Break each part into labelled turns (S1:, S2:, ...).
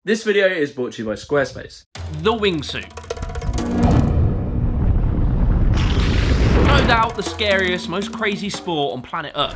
S1: This video is brought to you by Squarespace.
S2: The wingsuit. No doubt the scariest, most crazy sport on planet Earth.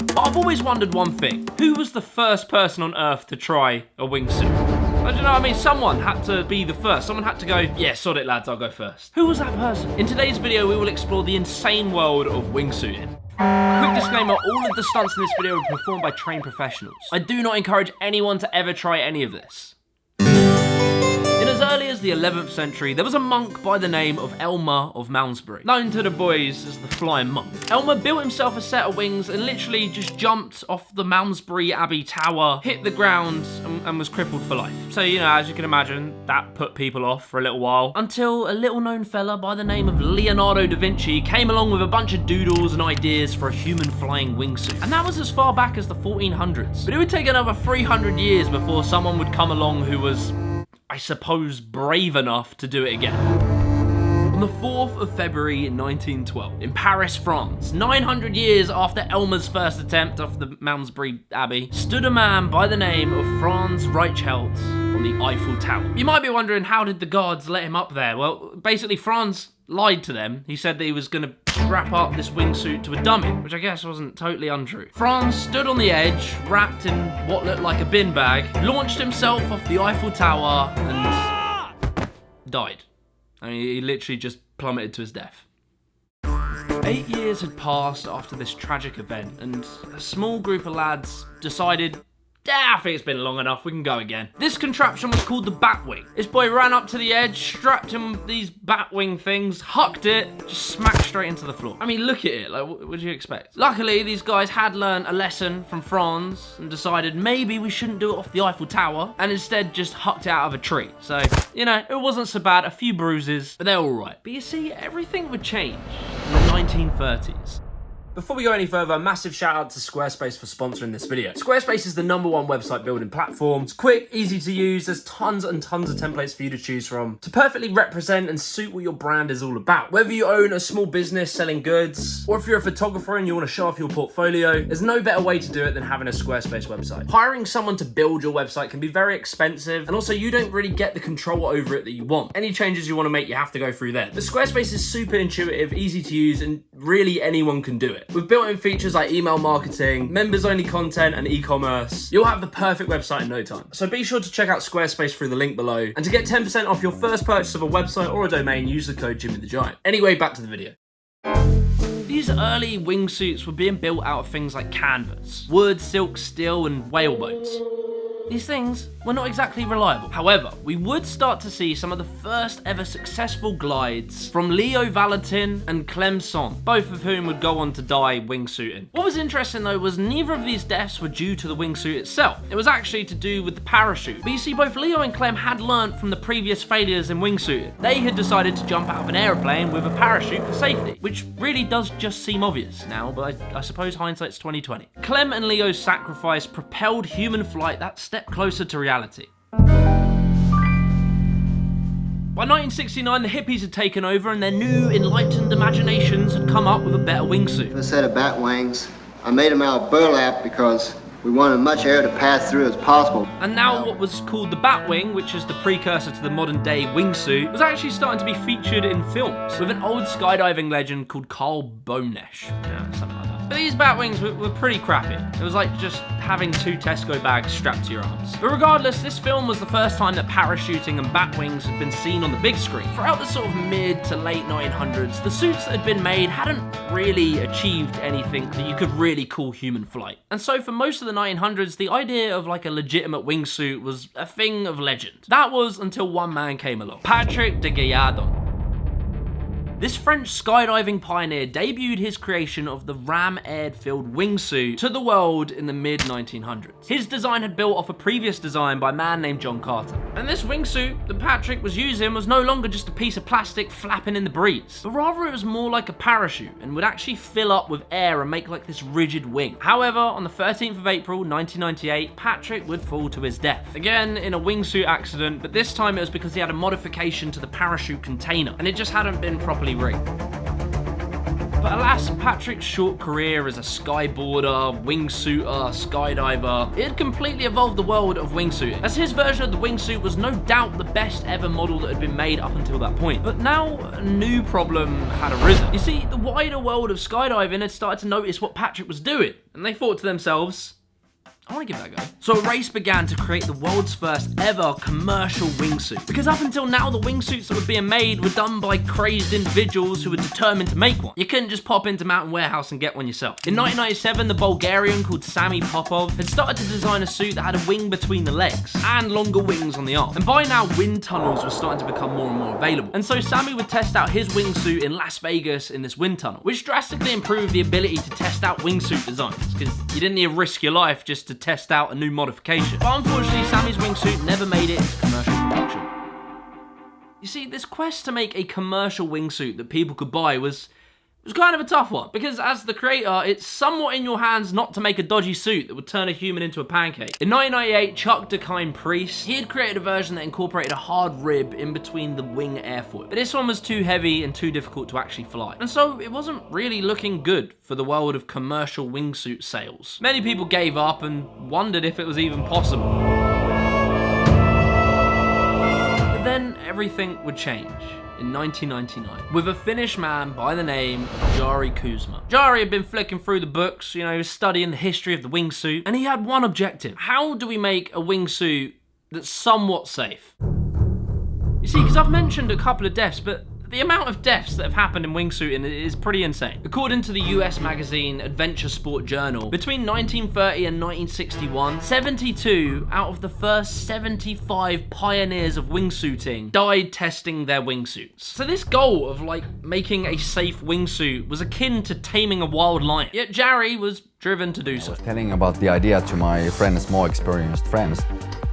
S2: But I've always wondered one thing. Who was the first person on Earth to try a wingsuit? I don't know, I mean, someone had to be the first. Someone had to go, yeah, sod it lads, I'll go first. Who was that person? In today's video, we will explore the insane world of wingsuiting. Quick disclaimer, all of the stunts in this video are performed by trained professionals. I do not encourage anyone to ever try any of this. In as early as the 11th century, there was a monk by the name of Elmer of Malmesbury, known to the boys as the Flying Monk. Elmer built himself a set of wings and literally just jumped off the Malmesbury Abbey tower, hit the ground, and was crippled for life. So, you know, as you can imagine, that put people off for a little while, until a little known fella by the name of Leonardo da Vinci came along with a bunch of doodles and ideas for a human flying wingsuit. And that was as far back as the 1400s. But it would take another 300 years before someone would come along who was, I suppose, brave enough to do it again. On the 4th of February 1912, in Paris, France, 900 years after Elmer's first attempt off the Malmesbury Abbey, stood a man by the name of Franz Reichelt on the Eiffel Tower. You might be wondering, how did the guards let him up there? Well, basically, Franz lied to them. He said that he was going to strap up this wingsuit to a dummy, which I guess wasn't totally untrue. Franz stood on the edge, wrapped in what looked like a bin bag, launched himself off the Eiffel Tower, and died. I mean, he literally just plummeted to his death. 8 years had passed after this tragic event, and a small group of lads decided, I think it's been long enough, we can go again. This contraption was called the Batwing. This boy ran up to the edge, strapped him with these Batwing things, hucked it, just smacked straight into the floor. I mean, look at it, like, what would you expect? Luckily, these guys had learned a lesson from Franz and decided maybe we shouldn't do it off the Eiffel Tower, and instead just hucked it out of a tree. So, you know, it wasn't so bad, a few bruises, but they're all right. But you see, everything would change in the 1930s.
S1: Before we go any further, a massive shout out to Squarespace for sponsoring this video. Squarespace is the #1 website building platform. It's quick, easy to use, there's tons and tons of templates for you to choose from to perfectly represent and suit what your brand is all about. Whether you own a small business selling goods, or if you're a photographer and you want to show off your portfolio, there's no better way to do it than having a Squarespace website. Hiring someone to build your website can be very expensive, and also you don't really get the control over it that you want. Any changes you want to make, you have to go through there. But Squarespace is super intuitive, easy to use, and really anyone can do it. With built-in features like email marketing, members-only content, and e-commerce, you'll have the perfect website in no time. So be sure to check out Squarespace through the link below, and to get 10% off your first purchase of a website or a domain, use the code Jimmy the Giant. Anyway, back to the video.
S2: These early wingsuits were being built out of things like canvas, wood, silk, steel, and whalebones. These things were not exactly reliable. However, we would start to see some of the first ever successful glides from Leo Valentin and Clem Son, both of whom would go on to die wingsuiting. What was interesting though was neither of these deaths were due to the wingsuit itself. It was actually to do with the parachute. But you see, both Leo and Clem had learnt from the previous failures in wingsuiting. They had decided to jump out of an aeroplane with a parachute for safety, which really does just seem obvious now, but I suppose hindsight's 20/20. Clem and Leo's sacrifice propelled human flight that step closer to reality. By 1969, the hippies had taken over and their new, enlightened imaginations had come up with a better wingsuit.
S3: A set of bat wings. I made them out of burlap because we wanted much air to pass through as possible.
S2: And now what was called the Batwing, which is the precursor to the modern day wingsuit, was actually starting to be featured in films with an old skydiving legend called Carl Bonesh. Yeah, something like that. But these Batwings were pretty crappy. It was like just having 2 Tesco bags strapped to your arms. But regardless, this film was the first time that parachuting and Batwings had been seen on the big screen. Throughout the sort of mid to late 900s, the suits that had been made hadn't really achieved anything that you could really call human flight. And so for most of the 900s, the idea of like a legitimate wingsuit was a thing of legend. That was until one man came along, Patrick de Gaillardon. This French skydiving pioneer debuted his creation of the ram-air-filled wingsuit to the world in the mid-1900s. His design had built off a previous design by a man named John Carter. And this wingsuit that Patrick was using was no longer just a piece of plastic flapping in the breeze, but rather it was more like a parachute and would actually fill up with air and make like this rigid wing. However, on the 13th of April 1998, Patrick would fall to his death. Again, in a wingsuit accident, but this time it was because he had a modification to the parachute container, and it just hadn't been properly rigged. But alas, Patrick's short career as a skyboarder, wingsuiter, skydiver, it had completely evolved the world of wingsuiting, as his version of the wingsuit was no doubt the best ever model that had been made up until that point. But now, a new problem had arisen. You see, the wider world of skydiving had started to notice what Patrick was doing, and they thought to themselves, I want to give that a go. So a race began to create the world's first ever commercial wingsuit. Because up until now, the wingsuits that were being made were done by crazed individuals who were determined to make one. You couldn't just pop into Mountain Warehouse and get one yourself. In 1997, the Bulgarian called Sami Popov had started to design a suit that had a wing between the legs and longer wings on the arm. And by now, wind tunnels were starting to become more and more available. And so Sami would test out his wingsuit in Las Vegas in this wind tunnel, which drastically improved the ability to test out wingsuit designs, because you didn't need to risk your life just to test out a new modification. But unfortunately, Sami's wingsuit never made it into commercial production. You see, this quest to make a commercial wingsuit that people could buy was kind of a tough one, because as the creator, it's somewhat in your hands not to make a dodgy suit that would turn a human into a pancake. In 1998, Chuck DeKine-Priest, he had created a version that incorporated a hard rib in between the wing airfoil. But this one was too heavy and too difficult to actually fly. And so it wasn't really looking good for the world of commercial wingsuit sales. Many people gave up and wondered if it was even possible. But then everything would change in 1999, with a Finnish man by the name of Jari Kuzma. Jari had been flicking through the books, he was studying the history of the wingsuit, and he had one objective. How do we make a wingsuit that's somewhat safe? You see, because I've mentioned a couple of deaths, but the amount of deaths that have happened in wingsuiting is pretty insane. According to the US magazine Adventure Sport Journal, between 1930 and 1961, 72 out of the first 75 pioneers of wingsuiting died testing their wingsuits. So this goal of making a safe wingsuit was akin to taming a wild lion. Yet Jari was driven to do so.
S4: I was telling about the idea to my friends, more experienced friends.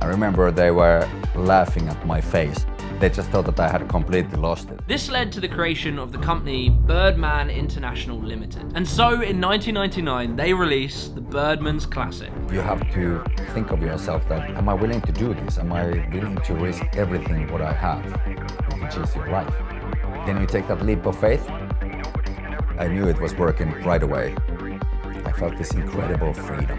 S4: I remember they were laughing at my face. They just thought that I had completely lost it.
S2: This led to the creation of the company Birdman International Limited. And so in 1999, they released the Birdman's Classic.
S4: You have to think of yourself that, am I willing to do this? Am I willing to risk everything what I have, which is your life? Then you take that leap of faith. I knew it was working right away. I felt this incredible freedom.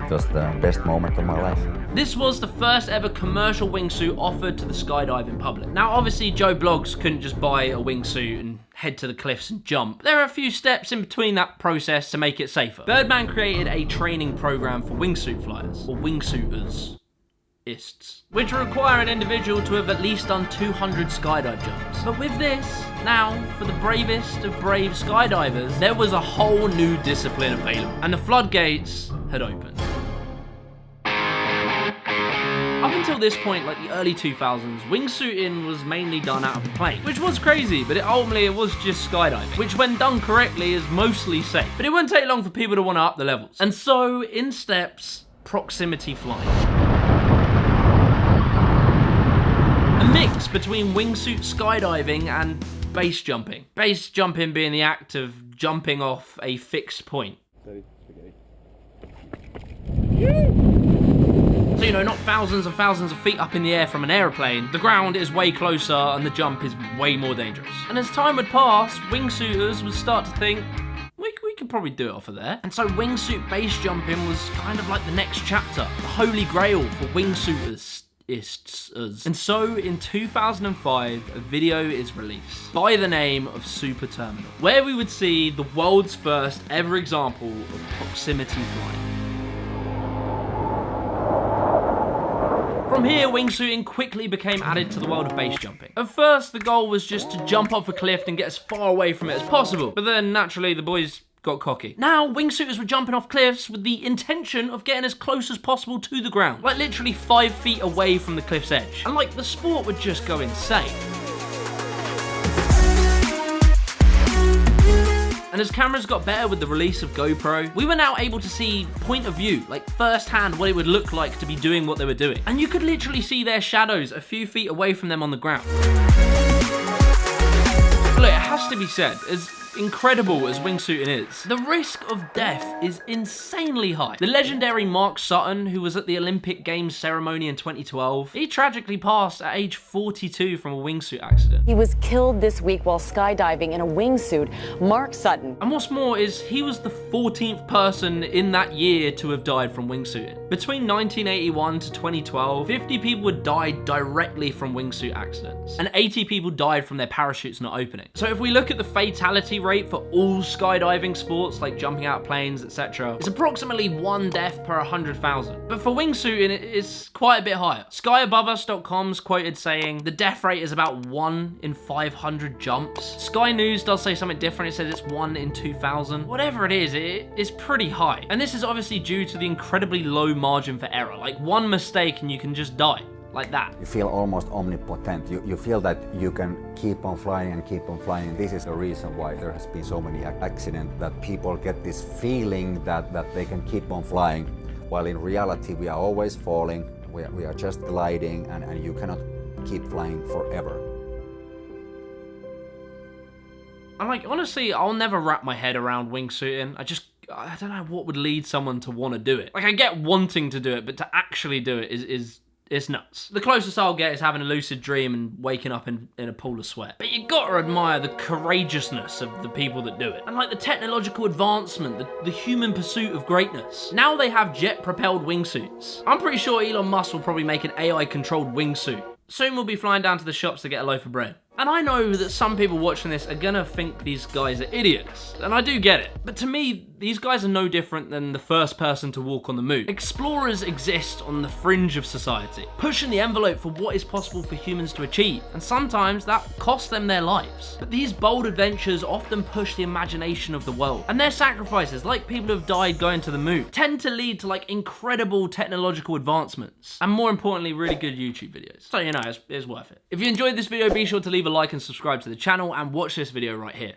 S4: It was the best moment of my life.
S2: This was the first ever commercial wingsuit offered to the skydiving public. Now, obviously, Joe Bloggs couldn't just buy a wingsuit and head to the cliffs and jump. There are a few steps in between that process to make it safer. Birdman created a training program for wingsuit flyers, or wingsuiters, which require an individual to have at least done 200 skydive jumps. But with this, now, for the bravest of brave skydivers, there was a whole new discipline available, and the floodgates had opened. Up until this point, like the early 2000s, wingsuiting was mainly done out of a plane, which was crazy, but ultimately it was just skydiving, which when done correctly is mostly safe. But it wouldn't take long for people to want to up the levels. And so, in steps proximity flying. A mix between wingsuit skydiving and base jumping. Base jumping being the act of jumping off a fixed point. So, not thousands and thousands of feet up in the air from an aeroplane. The ground is way closer and the jump is way more dangerous. And as time would pass, wingsuiters would start to think, we could probably do it off of there. And so wingsuit base jumping was kind of like the next chapter, the holy grail for wingsuiters. And so in 2005, a video is released by the name of Super Terminal, where we would see the world's first ever example of proximity flying. From here, wingsuiting quickly became added to the world of base jumping. At first, the goal was just to jump off a cliff and get as far away from it as possible, but then naturally the boys got cocky. Now, wingsuiters were jumping off cliffs with the intention of getting as close as possible to the ground, like literally 5 feet away from the cliff's edge. And the sport would just go insane. And as cameras got better with the release of GoPro, we were now able to see point of view, first-hand what it would look like to be doing what they were doing. And you could literally see their shadows a few feet away from them on the ground. Look, it has to be said, as incredible as wingsuiting is, the risk of death is insanely high. The legendary Mark Sutton, who was at the Olympic Games ceremony in 2012, he tragically passed at age 42 from a wingsuit accident.
S5: He was killed this week while skydiving in a wingsuit. Mark Sutton.
S2: And what's more is he was the 14th person in that year to have died from wingsuiting. Between 1981 to 2012, 50 people had died directly from wingsuit accidents, and 80 people died from their parachutes not opening. So if we look at the fatality rate for all skydiving sports, like jumping out of planes, etc., it's approximately 1 death per 100,000. But for wingsuiting, it's quite a bit higher. SkyAboveUs.com's quoted saying, the death rate is about 1 in 500 jumps. Sky News does say something different. It says it's 1 in 2,000. Whatever it is pretty high. And this is obviously due to the incredibly low margin for error. Like one mistake and you can just die. Like that.
S4: You feel almost omnipotent. You feel that you can keep on flying and keep on flying. This is the reason why there has been so many accidents, that people get this feeling that they can keep on flying, while in reality we are always falling, we are just gliding, and you cannot keep flying forever.
S2: And like, honestly, I'll never wrap my head around wingsuiting. I don't know what would lead someone to want to do it. Like, I get wanting to do it, but to actually do it is it's nuts. The closest I'll get is having a lucid dream and waking up in a pool of sweat. But you gotta admire the courageousness of the people that do it. And like the technological advancement, the human pursuit of greatness. Now they have jet-propelled wingsuits. I'm pretty sure Elon Musk will probably make an AI-controlled wingsuit. Soon we'll be flying down to the shops to get a loaf of bread. And I know that some people watching this are gonna think these guys are idiots, and I do get it. But to me, these guys are no different than the first person to walk on the moon. Explorers exist on the fringe of society, pushing the envelope for what is possible for humans to achieve, and sometimes that costs them their lives. But these bold adventures often push the imagination of the world, and their sacrifices, like people who have died going to the moon, tend to lead to like incredible technological advancements, and more importantly, really good YouTube videos. So you know, it's worth it. If you enjoyed this video, be sure to leave a like and subscribe to the channel, and watch this video right here.